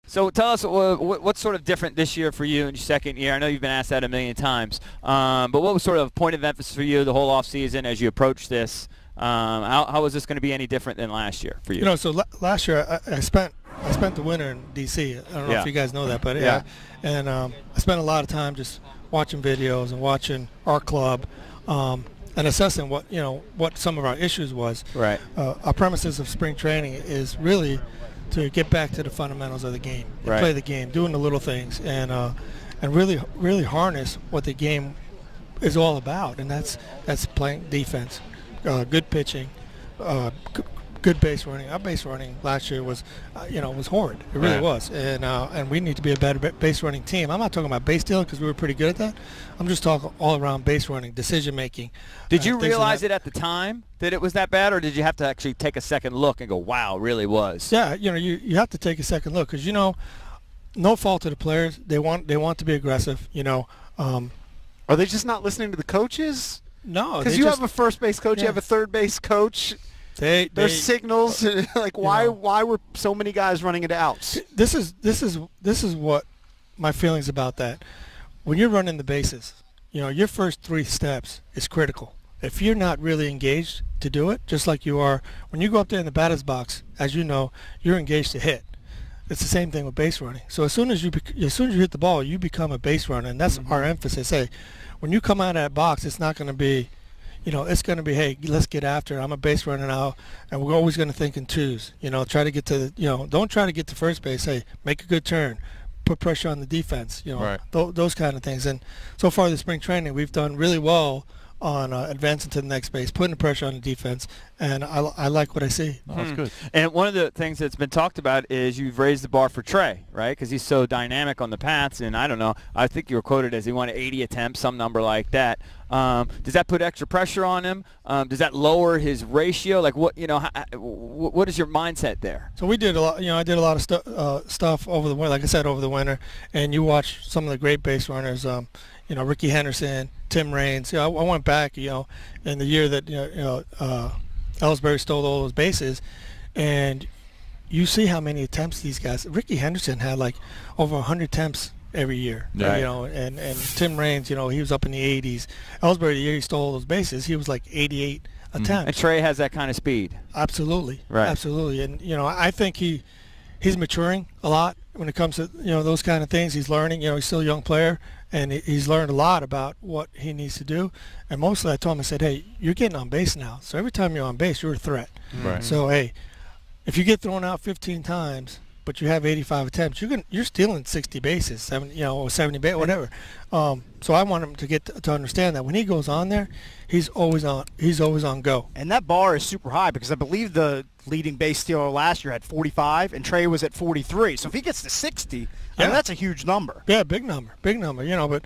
So tell us what's sort of different this year for you in your second year. I know you've been asked that a million times, but what was sort of point of emphasis for you the whole off season as you approach this? How is this going to be any different than last year for you? You know, so last year I spent the winter in D.C. I don't know if you guys know that, but yeah. And I spent a lot of time just watching videos and watching our club and assessing what some of our issues was. Right. Our premises of spring training is really to get back to the fundamentals of the game, and right. play the game, doing the little things, and really harness what the game is all about, and that's playing defense, good pitching, good base running. Our base running last year was, was horrid. It really was, and we need to be a better base running team. I'm not talking about base stealing because we were pretty good at that. I'm just talking all around base running, decision making. Did you realize it at the time that it was that bad, or did you have to actually take a second look and go, "Wow, it really was"? Yeah, you have to take a second look because no fault to the players. They want to be aggressive. Are they just not listening to the coaches? No, because you have a first base coach, you have a third base coach. There's signals like why were so many guys running into outs? This is what my feelings about that. When you're running the bases, your first 3 steps is critical. If you're not really engaged to do it, just like you are when you go up there in the batter's box, as you know, you're engaged to hit. It's the same thing with base running. So as soon as you hit the ball, you become a base runner, and that's our emphasis. Hey, when you come out of that box, it's not going to be, it's going to be, hey, let's get after it. I'm a base runner now, and we're always going to think in twos. Try to get to don't try to get to first base. Hey, make a good turn, put pressure on the defense. Right. Those kind of things. And so far, the spring training, we've done really well on advancing to the next base, putting the pressure on the defense, and I like what I see. Oh, that's good. And one of the things that's been talked about is you've raised the bar for Trey, right? Because he's so dynamic on the paths, and I don't know, I think you were quoted as he wanted 80 attempts, some number like that. Does that put extra pressure on him? Does that lower his ratio? Like what what is your mindset there? So we did a lot. I did a lot of stuff over the winter, like I said, over the winter, and you watch some of the great base runners. Ricky Henderson, Tim Raines. I went back, in the year that Ellsbury stole all those bases, and you see how many attempts these guys. Ricky Henderson had like over 100 attempts every year. Right. And Tim Raines, he was up in the 80s. Ellsbury, the year he stole all those bases, he was like 88 attempts. And Trey has that kind of speed. Absolutely. Right. Absolutely. And I think he's maturing a lot when it comes to those kind of things. He's learning. He's still a young player, and he's learned a lot about what he needs to do. And mostly I told him, I said, hey, you're getting on base now. So every time you're on base, you're a threat. Right. So, hey, if you get thrown out 15 times, but you have 85 attempts, you're stealing 60 bases, 70, or 70 bases, whatever. So I want him to get to understand that when he goes on there, he's always on go. And that bar is super high because I believe the leading base stealer last year had 45 and Trey was at 43. So if he gets to 60, I mean, that's a huge number. Yeah, big number. But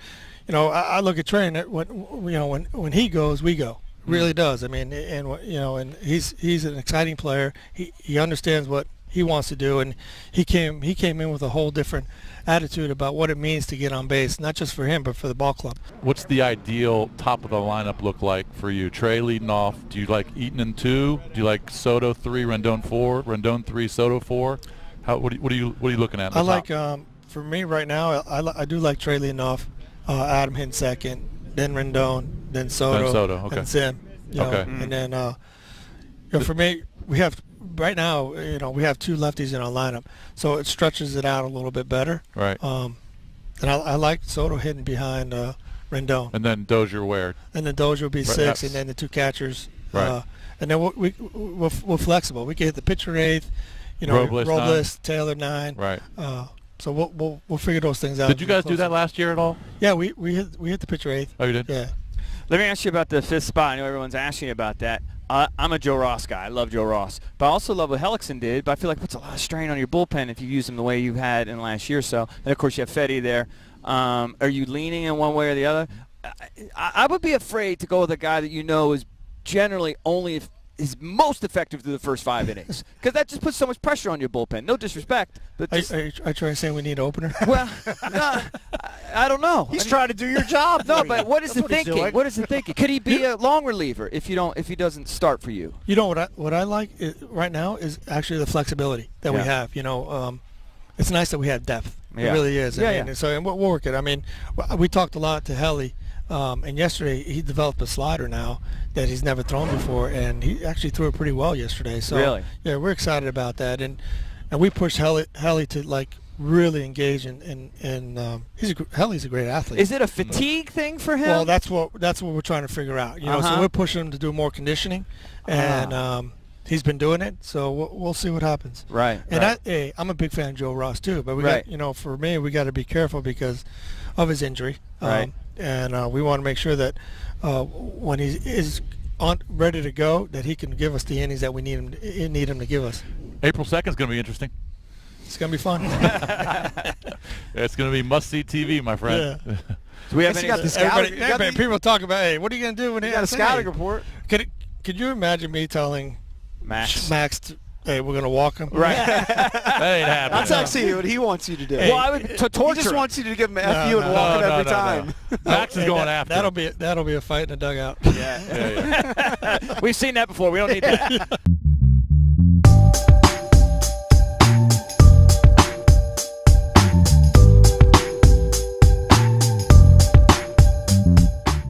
I look at Trey, and when he goes, we go. Really does. I mean, and he's an exciting player. He understands what he wants to do, and he came in with a whole different attitude about what it means to get on base, not just for him but for the ball club. What's the ideal top of the lineup look like for you? Trey leading off. Do you like Eaton in 2? Do you like Soto 3, Rendon 4, Rendon 3, Soto 4? What are you looking at? I like for me right now. I do like Trey leading off, Adam hitting second, then Rendon, then Soto, okay. and Sim. And then for me, we have. Right now, we have 2 lefties in our lineup, so it stretches it out a little bit better. Right. And I like Soto hitting behind Rendon. And then Dozier where? And then Dozier will be 6, and then the 2 catchers. Right. And then we're flexible. We can hit the pitcher 8th, Robles, Taylor 9. Right. So we'll figure those things out. Did you guys do that last year at all? Yeah, we hit the pitcher 8th. Oh, you did? Yeah. Let me ask you about the 5th spot. I know everyone's asking about that. I'm a Joe Ross guy. I love Joe Ross. But I also love what Hellickson did, but I feel like it puts a lot of strain on your bullpen if you use him the way you had in the last year or so. And, of course, you have Fetty there. Are you leaning in one way or the other? I would be afraid to go with a guy that is generally only is most effective through the first 5 innings, because that just puts so much pressure on your bullpen. No disrespect, but are you trying to say we need an opener? Well, no, I don't know. He's trying to do your job. No, but what is the thinking? What is the thinking? Could he be a long reliever if he doesn't start for you? What I like right now is actually the flexibility that we have. it's nice that we have depth. Yeah. It really is. Yeah, And so and we'll work it. I mean, we talked a lot to Helly, and yesterday he developed a slider now that he's never thrown before, and he actually threw it pretty well yesterday. So really, yeah, we're excited about that, and we pushed Helly to like really engage and Helly's a great athlete. Is it a fatigue thing for him? Well, that's what we're trying to figure out. You know, so we're pushing him to do more conditioning, and he's been doing it. So we'll see what happens. Right. And I'm a big fan of Joe Ross too, but we got, you know, for me, we got to be careful because of his injury. Right. And we want to make sure that when he is ready to go, that he can give us the innings that we need him to give us. April 2nd is going to be interesting. It's going to be fun. It's going to be must-see TV, my friend. Yeah. Do we have any? People talk about, hey, what are you going to do when you got a scouting report? Could you imagine me telling Max hey, we're going to walk him? Right. That ain't happening. That's actually what he wants you to do. Well, I would torture. He just wants you to give him an FU and walk him every time. Max is going after. That'll be a fight in the dugout. Yeah. We've seen that before. We don't need that.